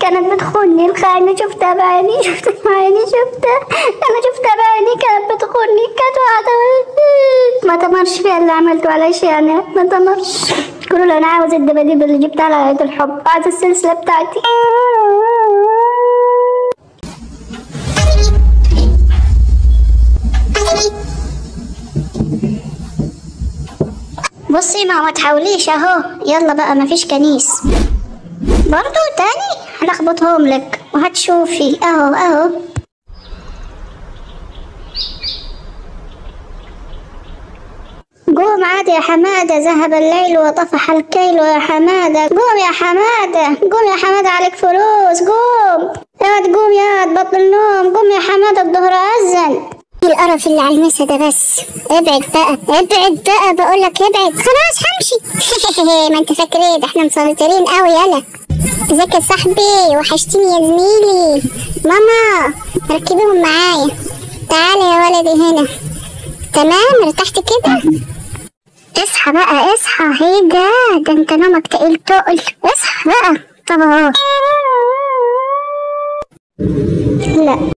كانت بتخوني الخاينة، شفتها بعيني، شفتها بعيني، أنا شفتها بعيني، كانت بتخوني، كانت واحدة ما تمرش فيها اللي عملته علشانها، ما تمرش. قولوا له أنا عاوز الدباديب اللي جبتها على عيد الحب، عاوز السلسلة بتاعتي. بصي ما تحاوليش اهو، يلا بقى مفيش كنيس برضو تاني، هلخبطهم لك وهتشوفي اهو. قوم عاد يا حمادة، ذهب الليل وطفح الكيل يا حمادة، قوم يا حمادة، قوم يا حمادة، عليك فلوس، قوم يا قوم يا بطل نوم، قوم يا حمادة الظهر أذن. القرف اللي على المسا ده بس، ابعد بقى بقولك ابعد، خلاص همشي. ما انت فاكر ايه، ده احنا مسيطرين قوي. يلا ازيك يا صاحبي، وحشتني يا زميلي. ماما ركبيهم معايا، تعالى يا ولدي هنا. تمام ارتحت كده؟ اصحى بقى اصحى، ايه ده انت نومك تقيل تقل، اصحى بقى. طب اهو لا